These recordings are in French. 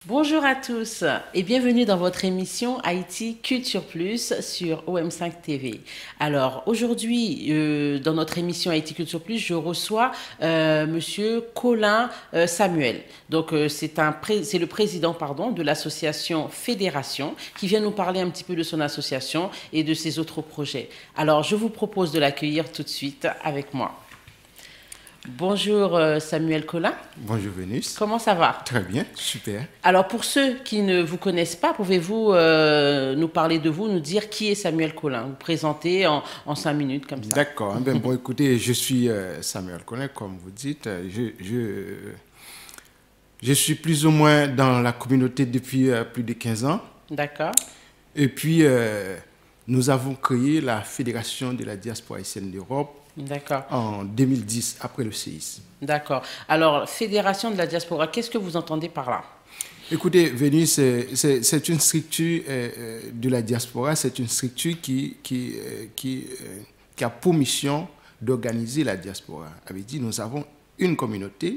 Bonjour à tous et bienvenue dans votre émission Haïti Culture Plus sur OM5 TV. Alors aujourd'hui, dans notre émission Haïti Culture Plus, je reçois Monsieur Colin Samuel. Donc c'est le président de l'association Fédération qui vient nous parler un petit peu de son association et de ses autres projets. Alors je vous propose de l'accueillir tout de suite avec moi. Bonjour Samuel Colin. Bonjour Vénus. Comment ça va? Très bien, super. Alors pour ceux qui ne vous connaissent pas, pouvez-vous nous parler de vous, nous dire qui est Samuel Colin, vous présenter en 5 minutes comme ça. D'accord. Bon, écoutez, je suis Samuel Colin, comme vous dites. Je suis plus ou moins dans la communauté depuis plus de 15 ans. D'accord. Et puis, nous avons créé la Fédération de la diaspora haïtienne d'Europe. D'accord. En 2010, après le séisme. D'accord. Alors, Fédération de la diaspora, qu'est-ce que vous entendez par là? Écoutez, Vénus, c'est une structure de la diaspora, c'est une structure qui a pour mission d'organiser la diaspora. Avait dit, nous avons une communauté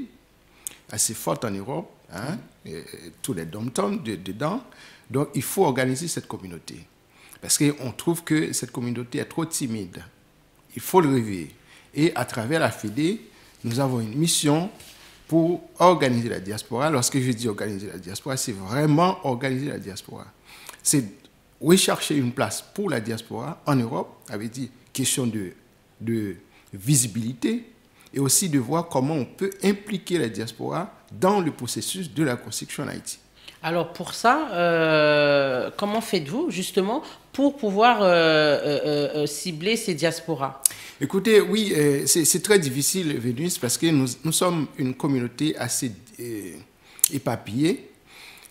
assez forte en Europe, hein, tous les dom-toms dedans, donc il faut organiser cette communauté. Parce qu'on trouve que cette communauté est trop timide. Il faut le réveiller. Et à travers la Fédé, nous avons une mission pour organiser la diaspora. Lorsque je dis organiser la diaspora, c'est vraiment organiser la diaspora. C'est rechercher une place pour la diaspora en Europe, avec dit question de visibilité, et aussi de voir comment on peut impliquer la diaspora dans le processus de la construction en Haïti. Alors pour ça, comment faites-vous justement pour pouvoir cibler ces diasporas? Écoutez, oui, c'est très difficile, Vénus, parce que nous sommes une communauté assez éparpillée.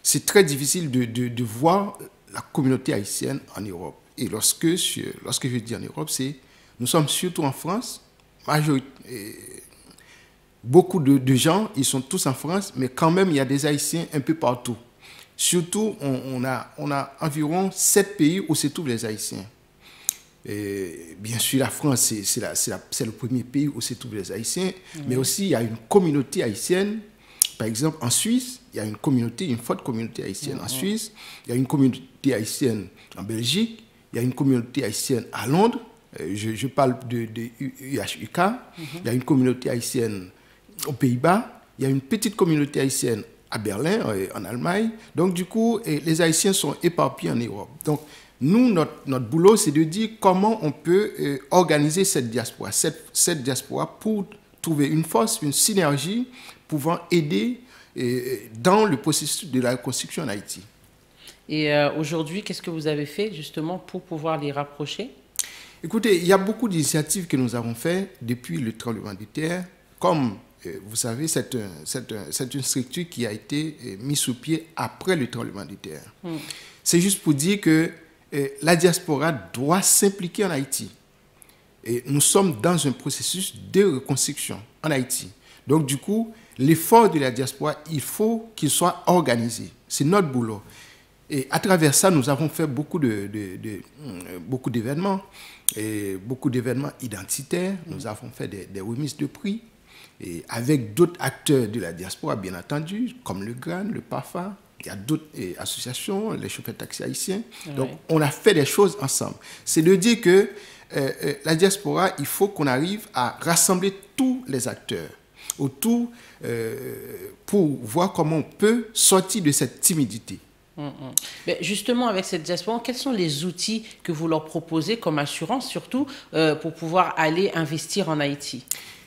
C'est très difficile de voir la communauté haïtienne en Europe. Et lorsque je dis en Europe, nous sommes surtout en France. Beaucoup de gens, ils sont tous en France, mais quand même, il y a des Haïtiens un peu partout. Surtout, on a environ 7 pays où se trouvent les Haïtiens. Et bien sûr, la France, c'est le premier pays où se trouvent les Haïtiens, mais aussi il y a une communauté haïtienne. Par exemple, en Suisse, il y a une forte communauté haïtienne en Suisse. Il y a une communauté haïtienne en Belgique. Il y a une communauté haïtienne à Londres. Je parle de UHUK. Il y a une communauté haïtienne aux Pays-Bas. Il y a une petite communauté haïtienne à Berlin, en Allemagne. Donc, du coup, les Haïtiens sont éparpillés en Europe. Donc, nous, notre boulot, c'est de dire comment on peut organiser cette diaspora. Cette diaspora pour trouver une force, une synergie pouvant aider dans le processus de la construction en Haïti. Et aujourd'hui, qu'est-ce que vous avez fait justement pour pouvoir les rapprocher? Écoutez, il y a beaucoup d'initiatives que nous avons faites depuis le tremblement de terre. Comme vous savez, c'est une structure qui a été mise sous pied après le tremblement de terre. C'est juste pour dire que la diaspora doit s'impliquer en Haïti. Et nous sommes dans un processus de reconstruction en Haïti. Donc, du coup, l'effort de la diaspora, il faut qu'il soit organisé. C'est notre boulot. Et à travers ça, nous avons fait beaucoup d'événements, beaucoup d'événements identitaires. Nous avons fait des remises de prix, et avec d'autres acteurs de la diaspora, bien entendu, comme le GRAN, le PAFA. Il y a d'autres associations, les chauffeurs de taxi haïtiens. Donc, on a fait des choses ensemble. C'est de dire que la diaspora, il faut qu'on arrive à rassembler tous les acteurs autour pour voir comment on peut sortir de cette timidité. Mais justement, avec cette diaspora, quels sont les outils que vous leur proposez comme assurance, surtout pour pouvoir aller investir en Haïti?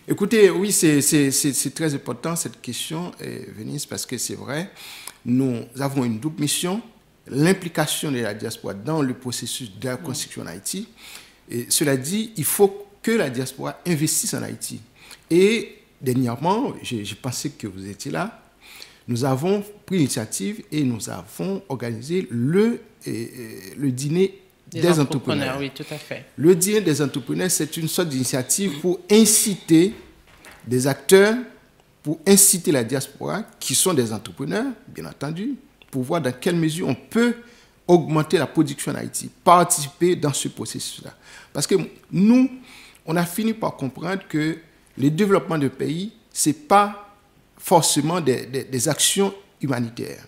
Écoutez, oui, c'est très important cette question, Vénus, parce que c'est vrai, nous avons une double mission, l'implication de la diaspora dans le processus de la construction en Haïti. Et cela dit, il faut que la diaspora investisse en Haïti. Et dernièrement, j'ai pensé que vous étiez là, nous avons pris l'initiative et nous avons organisé le dîner des entrepreneurs. Oui, tout à fait. Le dîner des entrepreneurs, c'est une sorte d'initiative pour inciter des acteurs, pour inciter la diaspora, qui sont des entrepreneurs, bien entendu, pour voir dans quelle mesure on peut augmenter la production en Haïti, participer dans ce processus-là. Parce que nous, on a fini par comprendre que le développement de pays, ce n'est pas forcément des actions humanitaires.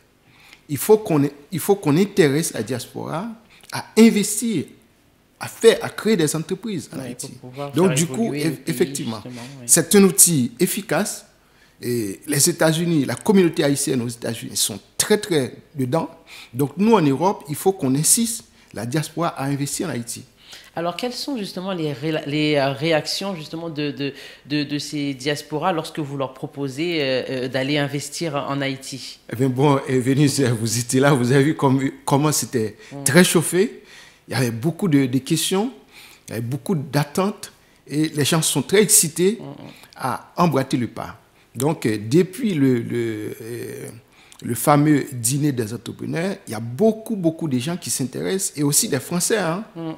Il faut qu'on intéresse la diaspora à investir, à créer des entreprises en Haïti. Donc, du coup, effectivement, c'est un outil efficace. Et les États-Unis, la communauté haïtienne aux États-Unis sont très, très dedans. Donc, nous, en Europe, il faut qu'on insiste la diaspora à investir en Haïti. Alors, quelles sont justement les réactions justement de ces diasporas lorsque vous leur proposez d'aller investir en Haïti? Eh bien, bon, Vénus, vous étiez là, vous avez vu comment c'était très chauffé. Il y avait beaucoup de questions, il y avait beaucoup d'attentes et les gens sont très excités à emboîter le pas. Donc, depuis le fameux dîner des entrepreneurs, il y a beaucoup de gens qui s'intéressent et aussi des Français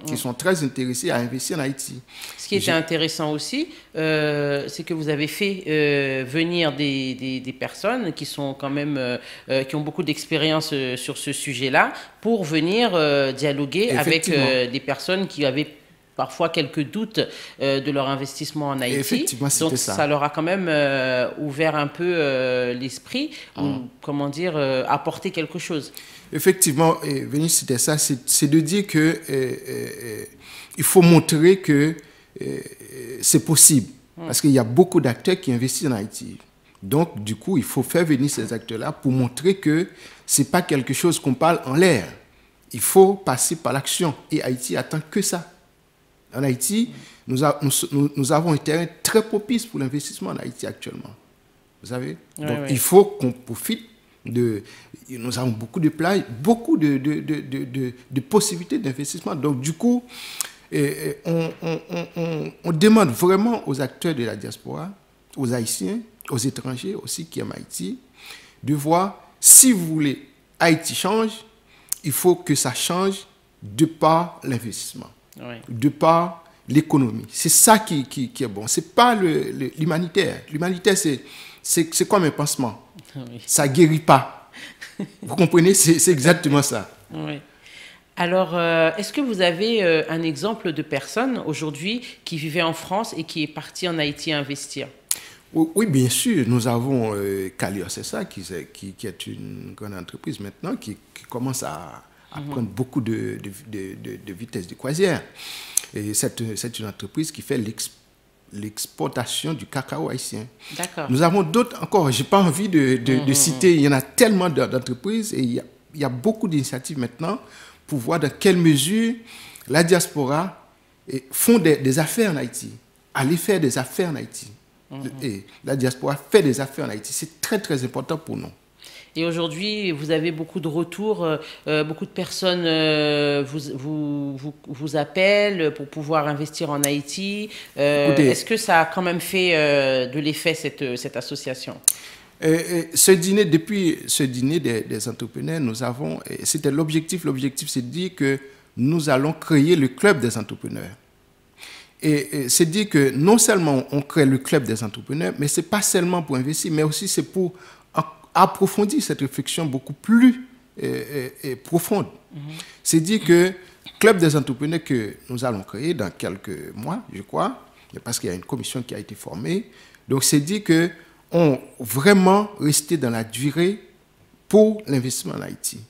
qui sont très intéressés à investir en Haïti. Ce qui était intéressant aussi, c'est que vous avez fait venir des personnes qui sont quand même, qui ont beaucoup d'expérience sur ce sujet-là, pour venir dialoguer avec des personnes qui avaient parfois quelques doutes de leur investissement en Haïti. Effectivement, donc ça leur a quand même ouvert un peu l'esprit, ou comment dire, apporter quelque chose. Effectivement, Vénus, c'était ça, c'est de dire que il faut montrer que c'est possible, parce qu'il y a beaucoup d'acteurs qui investissent en Haïti. Donc, du coup, il faut faire venir ces acteurs-là pour montrer que ce n'est pas quelque chose qu'on parle en l'air. Il faut passer par l'action, et Haïti attend que ça. En Haïti, nous avons un terrain très propice pour l'investissement en Haïti actuellement. Vous savez? Donc, il faut qu'on profite de... Nous avons beaucoup de plages, beaucoup de possibilités d'investissement. Donc, du coup, on demande vraiment aux acteurs de la diaspora, aux Haïtiens, aux étrangers aussi qui aiment Haïti, de voir, si vous voulez Haïti change, il faut que ça change de par l'investissement. Oui. De par l'économie. C'est ça qui est bon. Ce n'est pas l'humanitaire. L'humanitaire, c'est comme un pansement. Oui. Ça ne guérit pas. Vous comprenez? C'est exactement ça. Oui. Alors, est-ce que vous avez un exemple de personne aujourd'hui qui vivait en France et qui est partie en Haïti investir? Oui, bien sûr. Nous avons Calios, c'est ça, qui est une grande entreprise maintenant, qui commence à prendre beaucoup de vitesse de croisière. Et c'est une entreprise qui fait l'exportation du cacao haïtien. D'accord. Nous avons d'autres encore, je n'ai pas envie de citer, il y en a tellement d'entreprises et il y a beaucoup d'initiatives maintenant pour voir dans quelle mesure la diaspora font des affaires en Haïti, aller faire des affaires en Haïti. Et la diaspora fait des affaires en Haïti. C'est très, très important pour nous. Et aujourd'hui, vous avez beaucoup de retours, beaucoup de personnes vous appellent pour pouvoir investir en Haïti. Est-ce que ça a quand même fait de l'effet, cette association? Depuis ce dîner des entrepreneurs, nous avons, c'était l'objectif c'est de dire que nous allons créer le club des entrepreneurs. Et c'est dire que non seulement on crée le club des entrepreneurs, mais ce n'est pas seulement pour investir, mais aussi c'est pour approfondir cette réflexion beaucoup plus profonde. C'est dire que le club des entrepreneurs que nous allons créer dans quelques mois, je crois, parce qu'il y a une commission qui a été formée, donc c'est dire qu'on vraiment resté dans la durée pour l'investissement en Haïti.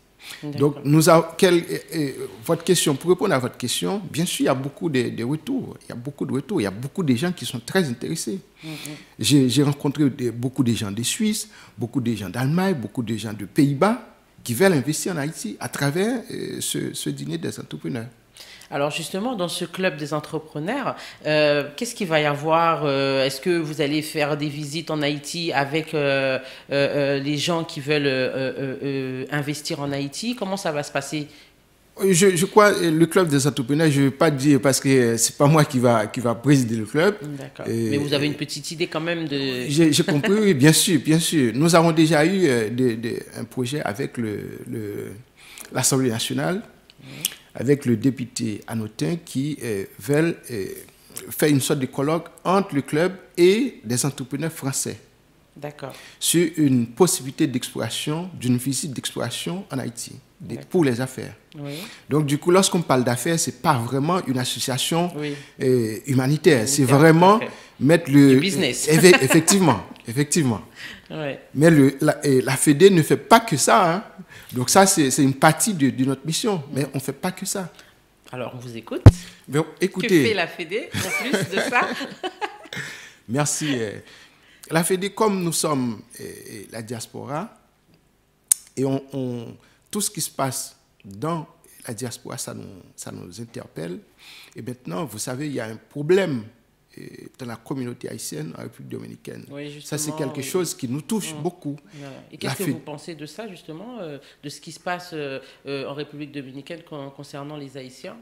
Donc, votre question, pour répondre à votre question, bien sûr, il y a beaucoup de retours. Il y a beaucoup de retours. Il y a beaucoup de gens qui sont très intéressés. J'ai rencontré beaucoup de gens de Suisse, beaucoup de gens d'Allemagne, beaucoup de gens de Pays-Bas qui veulent investir en Haïti à travers ce dîner des entrepreneurs. Alors justement, dans ce club des entrepreneurs, qu'est-ce qu'il va y avoir? Est-ce que vous allez faire des visites en Haïti avec les gens qui veulent investir en Haïti? Comment ça va se passer? Je crois le club des entrepreneurs, je ne vais pas dire parce que ce n'est pas moi qui va présider le club. D'accord. Mais vous avez une petite idée quand même de... J'ai compris, oui, bien sûr, bien sûr. Nous avons déjà eu un projet avec l'Assemblée nationale. avec le député Anotin qui veulent faire une sorte de colloque entre le club et des entrepreneurs français. D'accord. Sur une possibilité d'exploration, d'une visite d'exploration en Haïti, pour les affaires. Oui. Donc, du coup, lorsqu'on parle d'affaires, ce n'est pas vraiment une association Oui. Humanitaire. C'est vraiment mettre le... Du business. Effectivement, effectivement. Ouais. Mais la Fédé ne fait pas que ça. Hein. Donc, ça, c'est une partie de notre mission. Mais on ne fait pas que ça. Alors, on vous écoute. Mais, écoutez, que fait la Fédé en plus de ça? Merci. La Fédé, comme nous sommes la diaspora, et tout ce qui se passe dans la diaspora, ça nous interpelle. Et maintenant, vous savez, il y a un problème dans la communauté haïtienne en République dominicaine. Oui, ça, c'est quelque chose qui nous touche beaucoup. Voilà. Et qu'est-ce que vous pensez de ça, justement, de ce qui se passe en République dominicaine concernant les Haïtiens?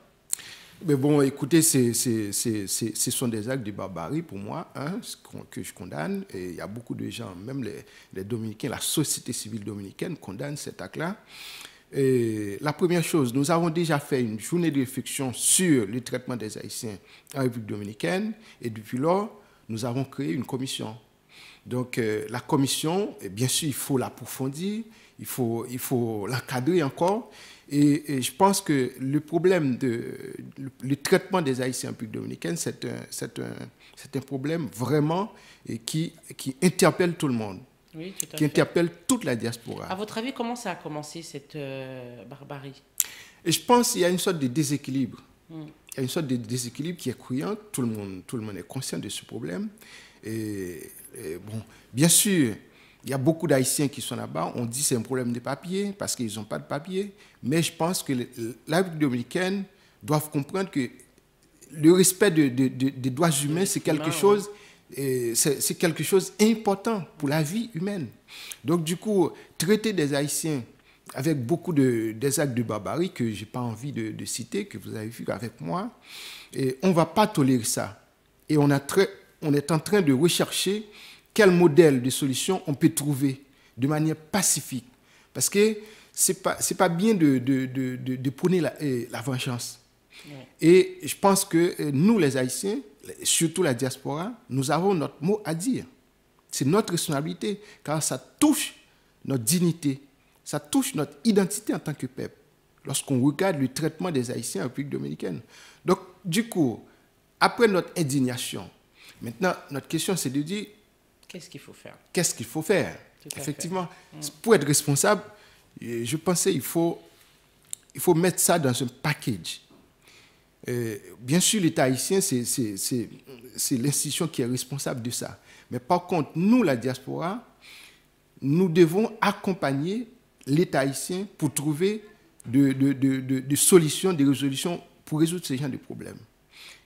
Mais bon, écoutez, ce sont des actes de barbarie pour moi, hein, que je condamne. Et il y a beaucoup de gens, même les Dominicains, la société civile dominicaine condamne cet acte-là. Et la première chose, nous avons déjà fait une journée de réflexion sur le traitement des Haïtiens en République dominicaine. Et depuis lors, nous avons créé une commission. Donc, la commission, bien sûr, il faut l'approfondir, il faut l'encadrer encore. Et je pense que le problème le traitement des Haïtiens en République dominicaine, c'est un problème vraiment qui interpelle tout le monde, oui, tout à qui fait. interpelle toute la diaspora. À votre avis, comment ça a commencé cette barbarie? Et je pense qu'il y a une sorte de déséquilibre. Il y a une sorte de déséquilibre qui est criant. Tout le monde est conscient de ce problème. Et bon, bien sûr, il y a beaucoup d'Haïtiens qui sont là-bas. On dit que c'est un problème de papier parce qu'ils n'ont pas de papier. Mais je pense que la République dominicaine doit comprendre que le respect des droits humains, c'est quelque chose, c'est quelque chose d'important pour la vie humaine. Donc, du coup, traiter des Haïtiens avec beaucoup des actes de barbarie que je n'ai pas envie de citer, que vous avez vu avec moi, et on ne va pas tolérer ça. Et on est en train de rechercher quel modèle de solution on peut trouver de manière pacifique. Parce que ce n'est pas bien de prôner la vengeance. Ouais. Et je pense que nous, les Haïtiens, surtout la diaspora, nous avons notre mot à dire. C'est notre responsabilité, car ça touche notre dignité, ça touche notre identité en tant que peuple, lorsqu'on regarde le traitement des Haïtiens en République dominicaine. Donc, du coup, après notre indignation, maintenant, notre question, c'est de dire... Qu'est-ce qu'il faut faire? Qu'est-ce qu'il faut faire? Effectivement, pour être responsable, je pensais qu'il faut mettre ça dans un package. Bien sûr, l'État haïtien, c'est l'institution qui est responsable de ça. Mais par contre, nous, la diaspora, nous devons accompagner l'État haïtien pour trouver des solutions, des résolutions pour résoudre ce genre de problèmes.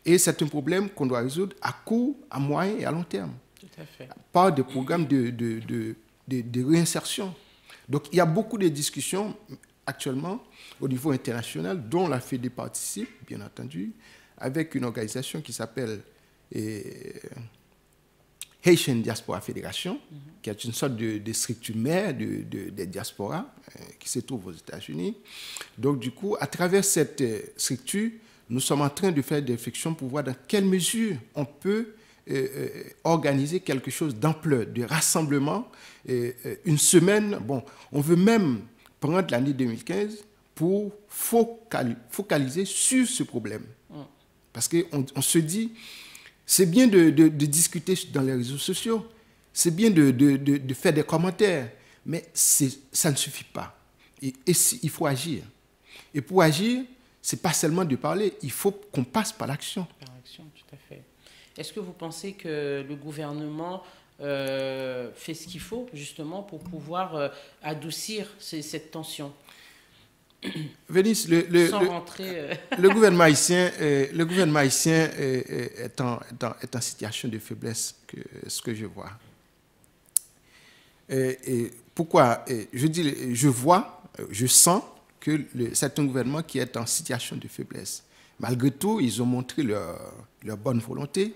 Et c'est un problème qu'on doit résoudre à court, à moyen et à long terme. Tout à fait. Par des programmes de réinsertion. Donc, il y a beaucoup de discussions actuellement au niveau international, dont la Fédé participe, bien entendu, avec une organisation qui s'appelle Haitian Diaspora Fédération, qui est une sorte de structure mère des diasporas qui se trouve aux États-Unis. Donc, du coup, à travers cette structure, nous sommes en train de faire des réflexions pour voir dans quelle mesure on peut organiser quelque chose d'ampleur, de rassemblement. Une semaine, bon, on veut même prendre l'année 2015 pour focaliser sur ce problème. Parce qu'on se dit, c'est bien de discuter dans les réseaux sociaux, c'est bien de faire des commentaires, mais ça ne suffit pas. Et il faut agir. Et pour agir, ce n'est pas seulement de parler, il faut qu'on passe par l'action. Par l'action, tout à fait. Est-ce que vous pensez que le gouvernement fait ce qu'il faut, justement, pour pouvoir adoucir cette tension? Vénice, le gouvernement haïtien, est en situation de faiblesse, ce que je vois. Et pourquoi? Je sens que c'est un gouvernement qui est en situation de faiblesse. Malgré tout, ils ont montré leur bonne volonté.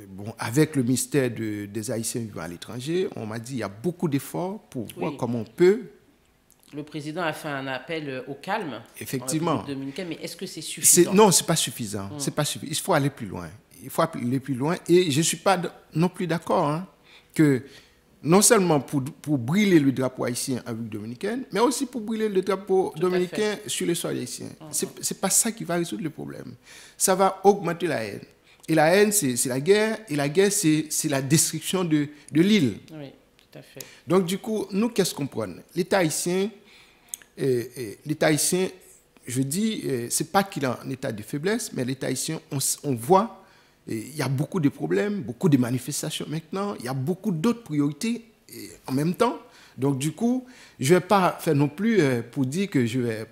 Bon, avec le ministère des Haïtiens vivant à l'étranger, on m'a dit qu'il y a beaucoup d'efforts pour voir comment on peut Le président a fait un appel au calme Effectivement. en République dominicaine, mais est-ce que c'est suffisant? Non, ce n'est pas suffisant. C'est pas suffisant. Il faut aller plus loin. Il faut aller plus loin. Et je ne suis pas non plus d'accord hein, que non seulement pour brûler le drapeau haïtien en République dominicaine, mais aussi pour brûler le drapeau dominicain sur le sol haïtien. Ce n'est pas ça qui va résoudre le problème. Ça va augmenter la haine. Et la haine, c'est la guerre. Et la guerre, c'est la destruction de l'île. Oui, tout à fait. Donc, du coup, nous, qu'est-ce qu'on prend? L'État haïtien, je dis, ce n'est pas qu'il est en état de faiblesse, mais l'État haïtien, on voit, il y a beaucoup de problèmes, beaucoup de manifestations maintenant, il y a beaucoup d'autres priorités en même temps. Donc, du coup, je ne vais pas faire non plus pour dire que je vais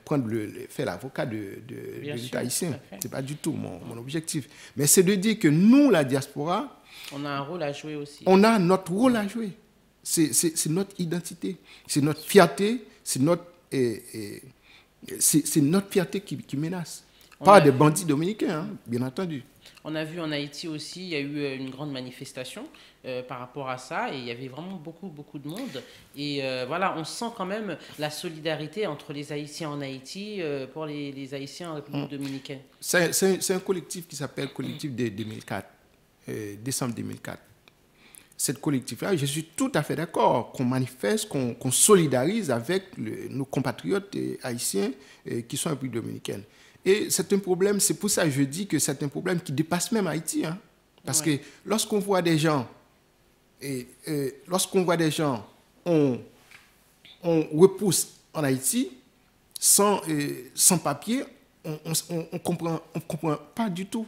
faire l'avocat de l'État haïtien. Ce n'est pas du tout mon objectif. Mais c'est de dire que nous, la diaspora, on a un rôle à jouer aussi. On a notre rôle à jouer. C'est notre identité, c'est notre fierté, c'est notre fierté qui menace. Pas des bandits dominicains, hein, bien entendu. On a vu en Haïti aussi, il y a eu une grande manifestation par rapport à ça, et il y avait vraiment beaucoup de monde. Et voilà, on sent quand même la solidarité entre les Haïtiens en Haïti pour les Haïtiens en République dominicaine. C'est un collectif qui s'appelle Collectif de 2004, décembre 2004. Cette collectif-là, je suis tout à fait d'accord qu'on manifeste, qu'on solidarise avec nos compatriotes haïtiens qui sont en République dominicaine. Et c'est un problème, c'est pour ça que je dis que c'est un problème qui dépasse même Haïti. Hein, parce que lorsqu'on voit des gens, on repousse en Haïti sans papier, on comprend pas du tout.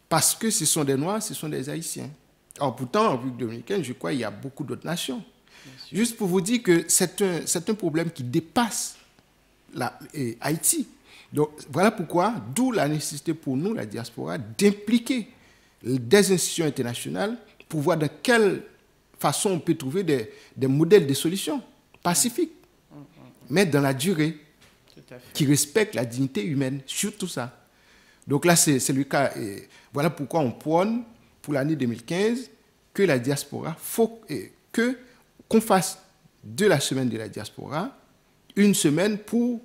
Parce que ce sont des Noirs, ce sont des Haïtiens. Alors pourtant, en République dominicaine, je crois qu'il y a beaucoup d'autres nations. Juste pour vous dire que c'est un problème qui dépasse Haïti. Donc voilà pourquoi, d'où la nécessité pour nous, la diaspora, d'impliquer des institutions internationales pour voir de quelle façon on peut trouver des modèles de solutions pacifiques, mais dans la durée, qui respectent la dignité humaine, surtout ça. Donc là, c'est le cas. Et voilà pourquoi on prône pour l'année 2015 que la diaspora, qu'on fasse de la semaine de la diaspora une semaine pour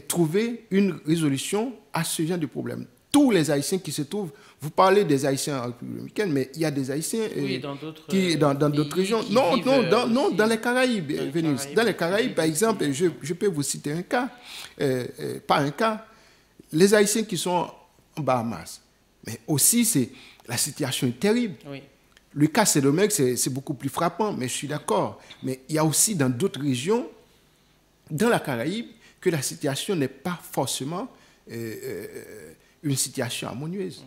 trouver une résolution à ce genre de problème. Tous les Haïtiens qui se trouvent, vous parlez des Haïtiens en République dominicaine, mais il y a des Haïtiens dans d'autres régions. Non, dans les Caraïbes, Vénus. Dans les Caraïbes, par exemple, je peux vous citer un cas, pas un cas, les Haïtiens qui sont en Bahamas. Mais aussi, la situation est terrible. Oui. Le cas Saint-Domingue, c'est beaucoup plus frappant, mais je suis d'accord. Mais il y a aussi dans d'autres régions, dans la Caraïbe, que la situation n'est pas forcément une situation harmonieuse.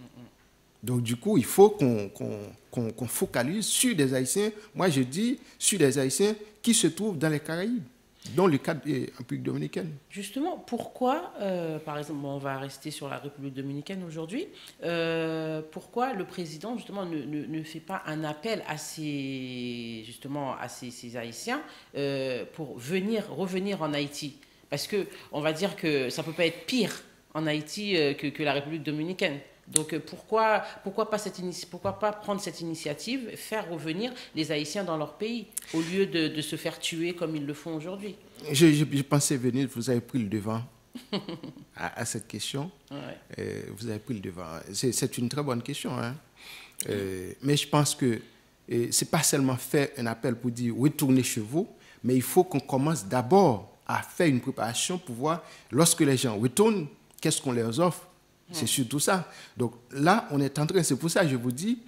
Donc, du coup, il faut qu'on focalise sur des Haïtiens, moi je dis, sur des Haïtiens qui se trouvent dans les Caraïbes, dans le cas de la République dominicaine. Justement, pourquoi, par exemple, on va rester sur la République dominicaine aujourd'hui, pourquoi le président, justement, ne fait pas un appel à ces Haïtiens pour revenir en Haïti? Parce qu'on va dire que ça ne peut pas être pire en Haïti que la République dominicaine. Donc pourquoi pas prendre cette initiative, faire revenir les Haïtiens dans leur pays, au lieu de se faire tuer comme ils le font aujourd'hui? Je pensais venir, vous avez pris le devant à cette question. Ouais. Vous avez pris le devant. C'est une très bonne question. Hein. Mais je pense que ce n'est pas seulement faire un appel pour dire retournez chez vous, mais il faut qu'on commence d'abord à faire une préparation pour voir, lorsque les gens retournent, qu'est-ce qu'on leur offre. C'est surtout ça. Donc là, on est en train, c'est pour ça que je vous dis,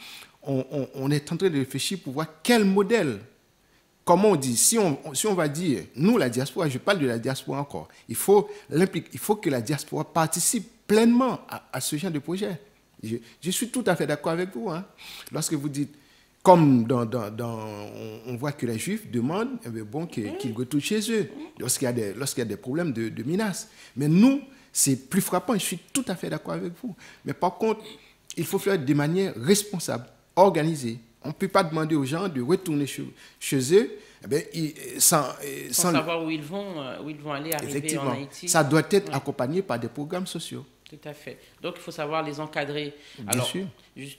on est en train de réfléchir pour voir quel modèle, comment on dit, si on va dire, nous, la diaspora, je parle de la diaspora encore, il faut que la diaspora participe pleinement à ce genre de projet. Je suis tout à fait d'accord avec vous. Hein. Lorsque vous dites, comme on voit que les Juifs demandent qu'ils retournent chez eux, lorsqu'il y a des problèmes de menaces. Mais nous, c'est plus frappant, je suis tout à fait d'accord avec vous. Mais par contre, il faut faire de manière responsable, organisée. On ne peut pas demander aux gens de retourner chez eux sans savoir où ils vont aller arriver en Haïti. Ça doit être accompagné par des programmes sociaux. Tout à fait. Donc, il faut savoir les encadrer. Bien sûr.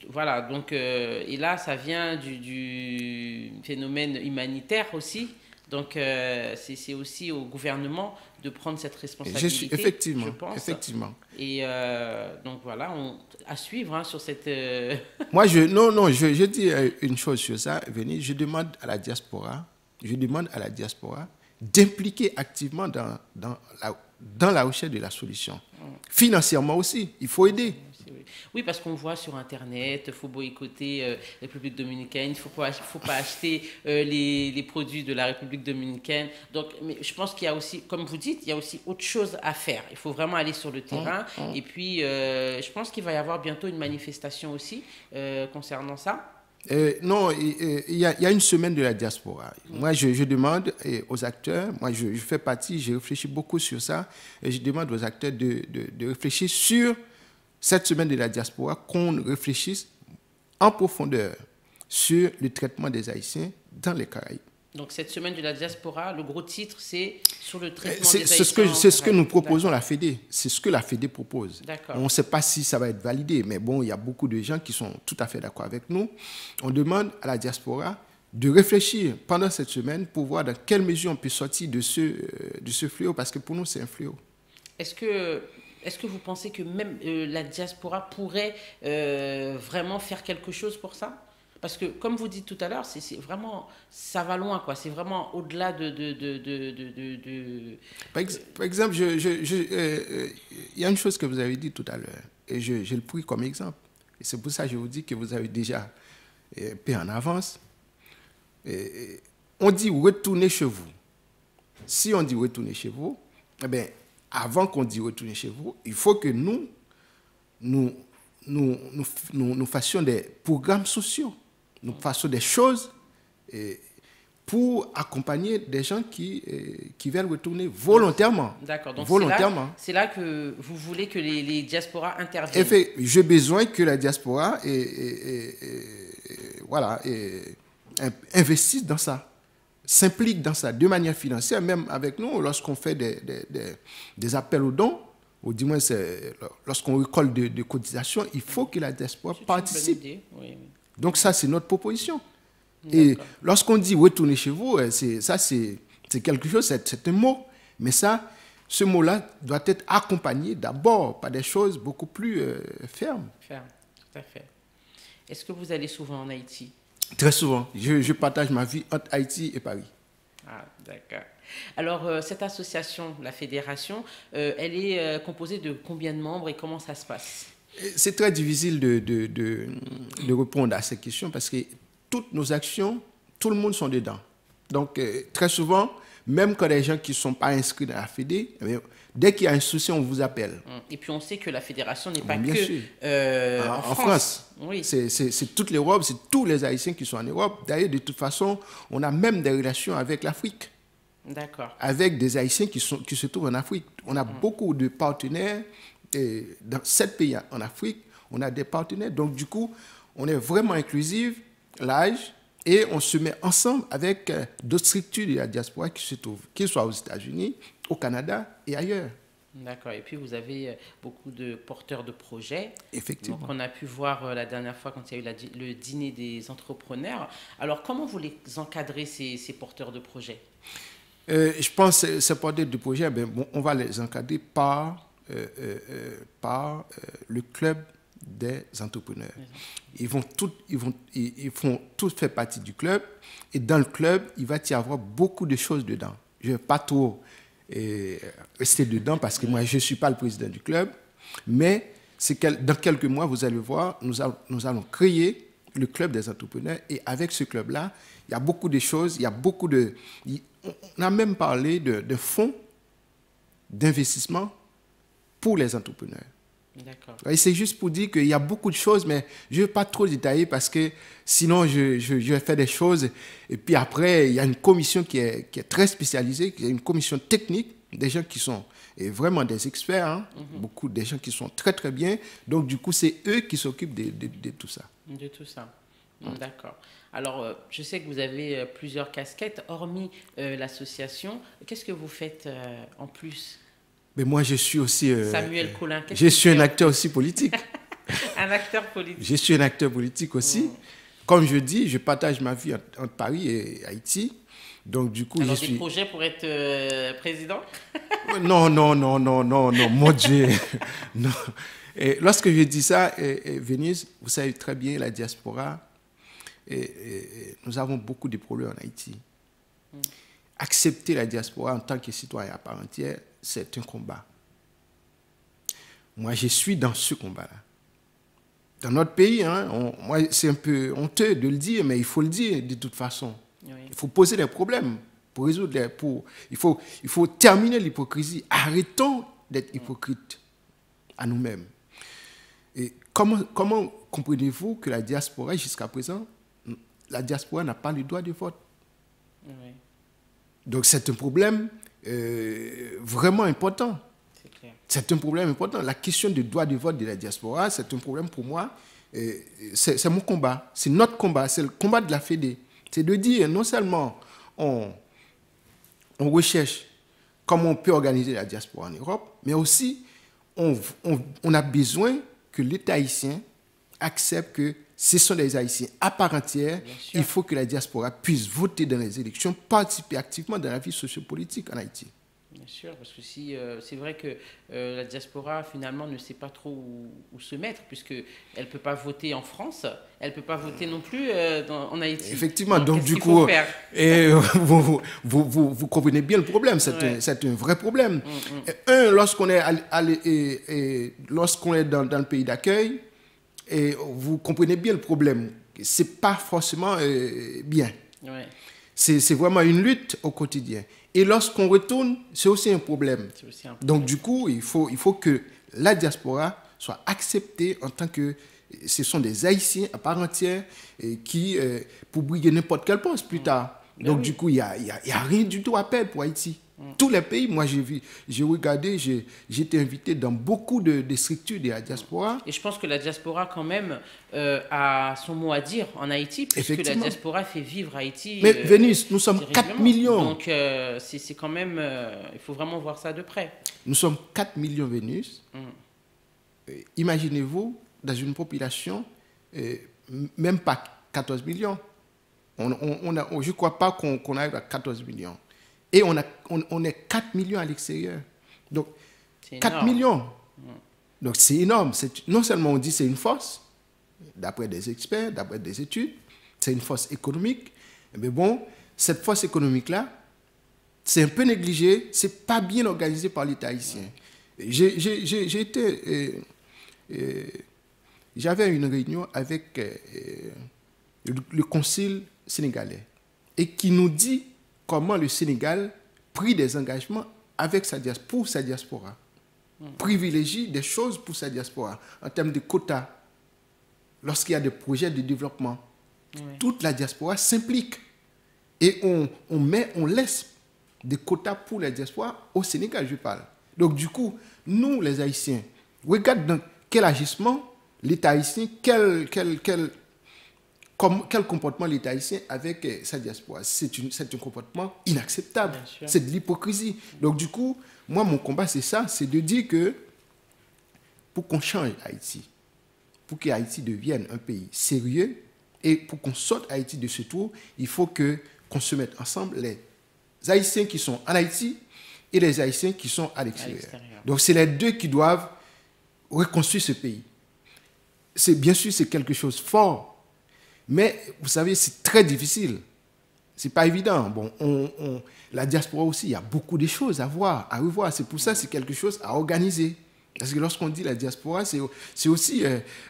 Voilà. Donc, et là, ça vient du phénomène humanitaire aussi. Donc, c'est aussi au gouvernement de prendre cette responsabilité, Effectivement, je pense. effectivement. Et donc, voilà, à suivre hein, sur cette... Moi, je dis une chose sur ça, Venise, je demande à la diaspora d'impliquer activement dans la recherche de la solution. Financièrement aussi, il faut aider. Oui, parce qu'on voit sur Internet, il faut boycotter la République dominicaine, il ne faut pas acheter les produits de la République dominicaine. Donc, mais je pense qu'il y a aussi, comme vous dites, il y a aussi autre chose à faire. Il faut vraiment aller sur le terrain. Et puis, je pense qu'il va y avoir bientôt une manifestation aussi concernant ça. Non, il y a une semaine de la diaspora. Moi, je demande aux acteurs, moi je fais partie, j'ai réfléchi beaucoup sur ça, et je demande aux acteurs de réfléchir sur cette semaine de la diaspora, qu'on réfléchisse en profondeur sur le traitement des Haïtiens dans les Caraïbes. Donc cette semaine de la diaspora, le gros titre, c'est sur le traitement des Haïtiens. C'est ce que nous proposons, la Fédé. C'est ce que la Fédé propose. On ne sait pas si ça va être validé, mais bon, il y a beaucoup de gens qui sont tout à fait d'accord avec nous. On demande à la diaspora de réfléchir pendant cette semaine pour voir dans quelle mesure on peut sortir de ce fléau, parce que pour nous, c'est un fléau. Est-ce que vous pensez que même la diaspora pourrait vraiment faire quelque chose pour ça? Parce que, comme vous dites tout à l'heure, c'est vraiment, ça va loin, quoi. C'est vraiment au-delà de... Par exemple, il y a une chose que vous avez dit tout à l'heure, et je le pris comme exemple. Et c'est pour ça que je vous dis que vous avez déjà payé en avance. On dit retournez chez vous. Si on dit retournez chez vous, eh bien, avant qu'on dise retournez chez vous, il faut que nous fassions des programmes sociaux. Nous fassions des choses pour accompagner des gens qui veulent retourner volontairement. D'accord, donc volontairement. C'est là que vous voulez que les diasporas interviennent. J'ai besoin que la diaspora investisse dans ça, s'implique dans ça de manière financière, même avec nous, lorsqu'on fait des appels aux dons, ou du moins lorsqu'on récolte des cotisations, il faut que la diaspora participe. Oui. Donc ça, c'est notre proposition. Et lorsqu'on dit retourner chez vous, c'est quelque chose, c'est un mot. Mais ce mot-là doit être accompagné d'abord par des choses beaucoup plus fermes. Ferme, tout à fait. Est-ce que vous allez souvent en Haïti? Très souvent. Je partage ma vie entre Haïti et Paris. Ah, d'accord. Alors, cette association, la fédération, elle est composée de combien de membres et comment ça se passe? C'est très difficile de répondre à cette question parce que toutes nos actions, tout le monde sont dedans. Donc, très souvent, même quand les gens qui ne sont pas inscrits dans la Fédé, dès qu'il y a un souci, on vous appelle. Et puis, on sait que la fédération n'est pas en France. Oui. C'est toute l'Europe, c'est tous les Haïtiens qui sont en Europe. D'ailleurs, de toute façon, on a même des relations avec l'Afrique. D'accord. Avec des Haïtiens qui se trouvent en Afrique. On a beaucoup de partenaires. Et dans 7 pays en Afrique, on a des partenaires. Donc, du coup, on est vraiment inclusif, l'âge, et on se met ensemble avec d'autres structures de la diaspora qui se trouvent, qu'ils soient aux États-Unis, au Canada et ailleurs. D'accord. Et puis, vous avez beaucoup de porteurs de projets. Effectivement. Donc, on a pu voir la dernière fois quand il y a eu le dîner des entrepreneurs. Alors, comment vous les encadrez, ces porteurs de projets? Je pense que ces porteurs de projets, on va les encadrer par le club des entrepreneurs. Ils font tous faire partie du club, et dans le club, il va y avoir beaucoup de choses dedans. Je ne vais pas trop rester dedans parce que moi, je ne suis pas le président du club, mais dans quelques mois, vous allez voir, nous allons créer le club des entrepreneurs, et avec ce club-là, il y a beaucoup de choses, on a même parlé de fonds d'investissement pour les entrepreneurs. D'accord. Et c'est juste pour dire qu'il y a beaucoup de choses, mais je ne vais pas trop détailler parce que sinon je vais faire des choses. Et puis après, il y a une commission qui est très spécialisée, qui est une commission technique, des gens qui sont vraiment des experts, hein, beaucoup des gens qui sont très très bien. Donc du coup, c'est eux qui s'occupent de tout ça. De tout ça. D'accord. Alors, je sais que vous avez plusieurs casquettes, hormis l'association. Qu'est-ce que vous faites en plus? Mais moi, je suis aussi... Samuel Colin. Je suis un acteur aussi politique. Un acteur politique. Je suis un acteur politique aussi. comme je dis, je partage ma vie entre Paris et Haïti. Donc, du coup, Alors, je des suis... projets pour être président? Non, non, non, non, non, non, mon Dieu. Non. Et lorsque je dis ça, Vénus, vous savez très bien, la diaspora, nous avons beaucoup de problèmes en Haïti. Accepter la diaspora en tant que citoyen à part entière, c'est un combat. Moi, je suis dans ce combat-là. Dans notre pays, moi, c'est un peu honteux de le dire, mais il faut le dire de toute façon. Oui. Il faut poser des problèmes pour résoudre il faut terminer l'hypocrisie. Arrêtons d'être hypocrites à nous-mêmes. Et comment comprenez-vous que la diaspora, jusqu'à présent, la diaspora n'a pas le droit de vote? Oui. Donc c'est un problème vraiment important. C'est clair. C'est un problème important. La question du droit de vote de la diaspora, c'est un problème pour moi. C'est mon combat. C'est notre combat. C'est le combat de la Fédé. C'est de dire, non seulement on recherche comment on peut organiser la diaspora en Europe, mais aussi on a besoin que l'État haïtien accepte que ce sont des Haïtiens à part entière. Il faut que la diaspora puisse voter dans les élections, participer activement dans la vie sociopolitique en Haïti. Bien sûr, parce que si c'est vrai que la diaspora finalement ne sait pas trop où se mettre, puisqu'elle ne peut pas voter en France, elle ne peut pas voter non plus en Haïti. Effectivement, donc du coup, vous comprenez bien le problème, c'est un vrai problème. Lorsqu'on est dans le pays d'accueil, et vous comprenez bien le problème, ce n'est pas forcément bien. Ouais. C'est vraiment une lutte au quotidien. Et lorsqu'on retourne, c'est aussi un problème. Donc, du coup, il faut que la diaspora soit acceptée en tant que... Ce sont des Haïtiens à part entière qui, pour briguer n'importe quel poste plus tard. Donc, du coup, il n'y a rien du tout à perdre pour Haïti. Tous les pays, moi j'ai regardé, j'ai été invité dans beaucoup de structures de la diaspora. Et je pense que la diaspora quand même a son mot à dire en Haïti, puisque la diaspora fait vivre Haïti. Mais Vénus, nous sommes 4 millions. Donc c'est quand même, il faut vraiment voir ça de près. Nous sommes 4 millions Vénus. Imaginez-vous, dans une population, même pas 14 millions. Je ne crois pas qu'on arrive à 14 millions. Et on est 4 millions à l'extérieur. Donc, 4 millions. Donc, c'est énorme. Non seulement on dit que c'est une force, d'après des experts, d'après des études, c'est une force économique. Mais bon, cette force économique-là, c'est un peu négligé, c'est pas bien organisé par l'État haïtien. J'avais une réunion avec le Conseil sénégalais et qui nous dit comment le Sénégal prit des engagements pour sa diaspora, privilégie des choses pour sa diaspora, en termes de quotas, lorsqu'il y a des projets de développement. Toute la diaspora s'implique et on laisse des quotas pour la diaspora au Sénégal, je parle. Donc du coup, nous les Haïtiens, regarde dans quel agissement l'État haïtien, quel comportement l'État haïtien avec sa diaspora. C'est un comportement inacceptable. C'est de l'hypocrisie. Donc, du coup, moi, mon combat, c'est ça, c'est de dire que pour qu'on change Haïti, pour que Haïti devienne un pays sérieux, et pour qu'on sorte Haïti de ce trou, il faut qu'on se mette ensemble, les Haïtiens qui sont en Haïti et les Haïtiens qui sont à l'extérieur. Donc, c'est les deux qui doivent reconstruire ce pays. Bien sûr, c'est quelque chose de fort. Mais, vous savez, c'est très difficile. Ce n'est pas évident. Bon, la diaspora aussi, il y a beaucoup de choses à voir, à revoir. C'est pour ça que c'est quelque chose à organiser. Parce que lorsqu'on dit la diaspora, c'est aussi...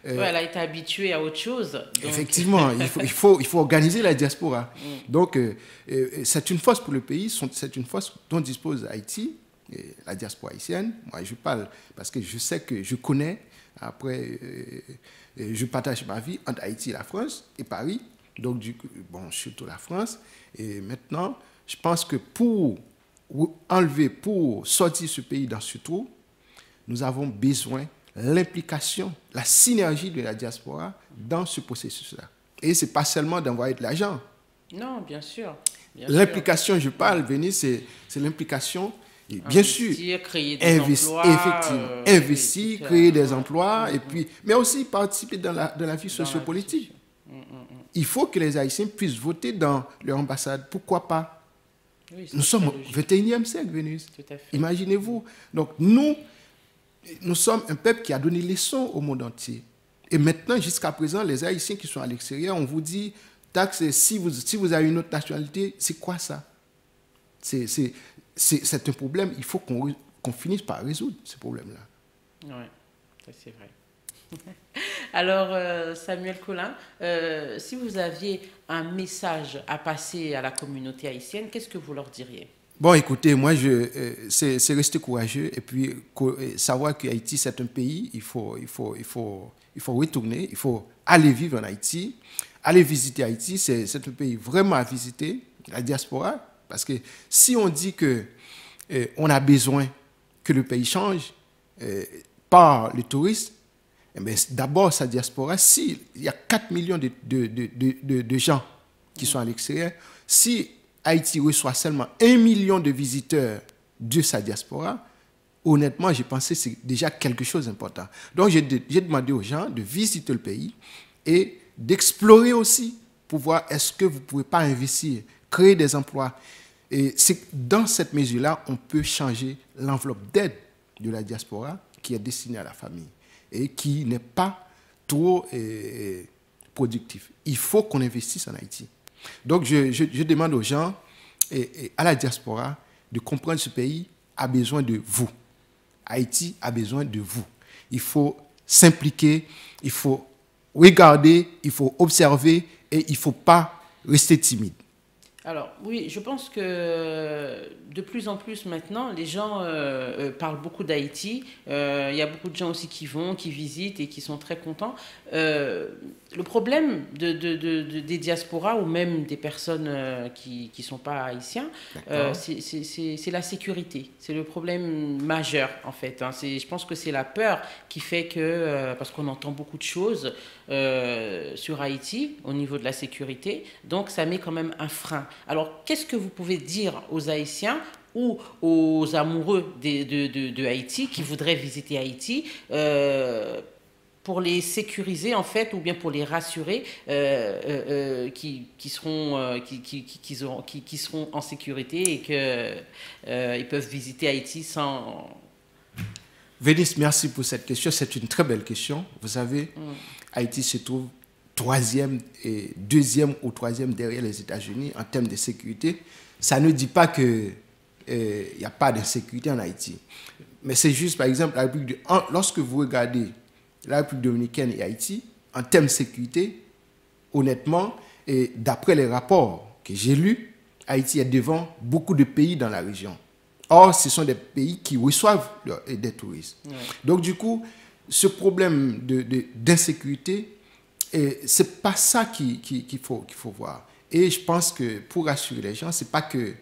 elle a été habituée à autre chose. Donc... Effectivement, il faut organiser la diaspora. Donc, c'est une force pour le pays, c'est une force dont dispose Haïti, la diaspora haïtienne. Moi, je parle parce que je sais que je connais, après... je partage ma vie entre Haïti et la France et Paris. Donc, surtout la France. Et maintenant, je pense que pour sortir ce pays dans ce trou, nous avons besoin de l'implication, la synergie de la diaspora dans ce processus-là. Et ce n'est pas seulement d'envoyer de l'argent. Non, bien sûr. L'implication, je parle, Vénis, c'est l'implication... Et bien sûr, créer des emplois, effectivement, investir, créer des emplois, et puis, mais aussi participer dans la vie sociopolitique. Il faut que les Haïtiens puissent voter dans leur ambassade. Pourquoi pas? Oui, Nous sommes au 21e siècle, Vénus. Tout à fait. Imaginez-vous. Donc, nous sommes un peuple qui a donné leçon au monde entier. Et maintenant, jusqu'à présent, les Haïtiens qui sont à l'extérieur, on vous dit, taxe, si vous avez une autre nationalité, c'est quoi ça? C'est un problème. Il faut qu'on finisse par résoudre ce problème-là. Oui, ça c'est vrai. Alors, Samuel Collin, si vous aviez un message à passer à la communauté haïtienne, qu'est-ce que vous leur diriez? Bon, écoutez, moi, c'est rester courageux et puis savoir que Haïti, c'est un pays, il faut retourner, il faut aller vivre en Haïti, aller visiter Haïti, c'est un pays vraiment à visiter, la diaspora, parce que si on dit que on a besoin que le pays change par le tourisme, eh bien, d'abord, sa diaspora, s'il y a 4 millions de gens qui sont à l'extérieur, si Haïti reçoit seulement 1 million de visiteurs de sa diaspora, honnêtement, j'ai pensé que c'est déjà quelque chose d'important. Donc, j'ai demandé aux gens de visiter le pays et d'explorer aussi pour voir est-ce que vous ne pouvez pas investir, créer des emplois. Et c'est dans cette mesure-là, on peut changer l'enveloppe d'aide de la diaspora qui est destinée à la famille et qui n'est pas trop productif. Il faut qu'on investisse en Haïti. Donc, je demande aux gens et à la diaspora de comprendre que ce pays a besoin de vous. Haïti a besoin de vous. Il faut s'impliquer, il faut regarder, il faut observer et il ne faut pas rester timide. Alors oui, je pense que de plus en plus maintenant, les gens parlent beaucoup d'Haïti. Il y a beaucoup de gens aussi qui vont, qui visitent et qui sont très contents. Le problème des diasporas ou même des personnes qui ne sont pas haïtiens, c'est la sécurité. C'est le problème majeur en fait. Hein. Je pense que c'est la peur qui fait que, parce qu'on entend beaucoup de choses sur Haïti au niveau de la sécurité, donc ça met quand même un frein. Alors, qu'est-ce que vous pouvez dire aux Haïtiens ou aux amoureux de Haïti qui voudraient visiter Haïti pour les sécuriser, en fait, ou bien pour les rassurer qui seront en sécurité et qu'ils peuvent visiter Haïti sans... Vénice, merci pour cette question. C'est une très belle question. Vous savez, Haïti se trouve deuxième ou troisième derrière les États-Unis en termes de sécurité. Ça ne dit pas qu'il n'y a pas d'insécurité en Haïti. Mais c'est juste, par exemple, lorsque vous regardez la République dominicaine et Haïti, en termes de sécurité, honnêtement, et d'après les rapports que j'ai lus, Haïti est devant beaucoup de pays dans la région. Or, ce sont des pays qui reçoivent des touristes. Ouais. Donc, du coup, ce problème d'insécurité, c'est pas ça qu'il faut voir. Et je pense que pour rassurer les gens, c'est pas que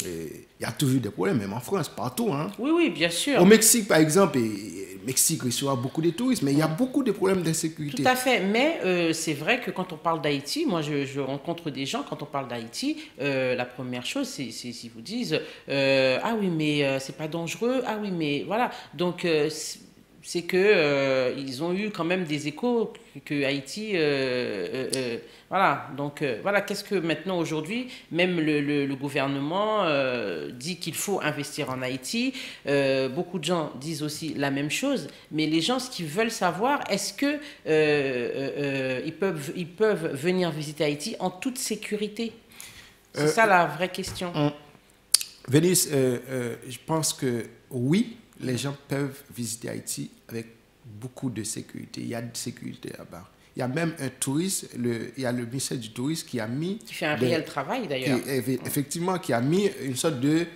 il y a toujours des problèmes, même en France, partout. Hein. Oui, oui, bien sûr. Au Mexique, par exemple, le Mexique reçoit beaucoup de touristes, mais il y a beaucoup de problèmes d'insécurité. Tout à fait, mais c'est vrai que quand on parle d'Haïti, moi je rencontre des gens, quand on parle d'Haïti, la première chose, c'est s'ils vous disent ah oui, mais c'est pas dangereux, ah oui, mais voilà. Donc, c'est que ils ont eu quand même des échos que Haïti voilà, donc voilà, qu'est-ce que maintenant aujourd'hui même le gouvernement dit qu'il faut investir en Haïti, beaucoup de gens disent aussi la même chose, mais les gens, ce qu'ils veulent savoir, est-ce que ils peuvent venir visiter Haïti en toute sécurité? C'est ça la vraie question. Vénice, je pense que oui, les gens peuvent visiter Haïti avec beaucoup de sécurité. Il y a de sécurité là-bas. Il y a même un touriste, il y a le ministère du Tourisme qui a mis... Qui fait un réel travail d'ailleurs. Effectivement, qui a mis une sorte de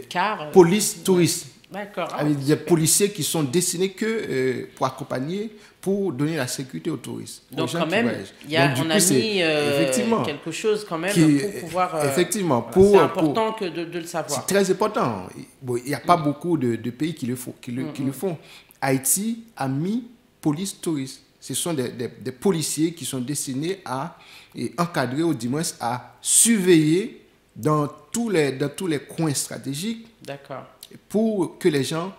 Car, police touriste. D'accord. Avec des policiers qui sont destinés que pour accompagner, pour donner la sécurité aux touristes. Donc quand même, on a mis quelque chose quand même pour pouvoir... Effectivement. C'est important de le savoir. C'est très important. Bon, il n'y a pas beaucoup de pays qui le font. Haïti a mis police touriste. Ce sont des policiers qui sont destinés à encadrer, ou du moins à surveiller dans tous les coins stratégiques. D'accord. Pour que les gens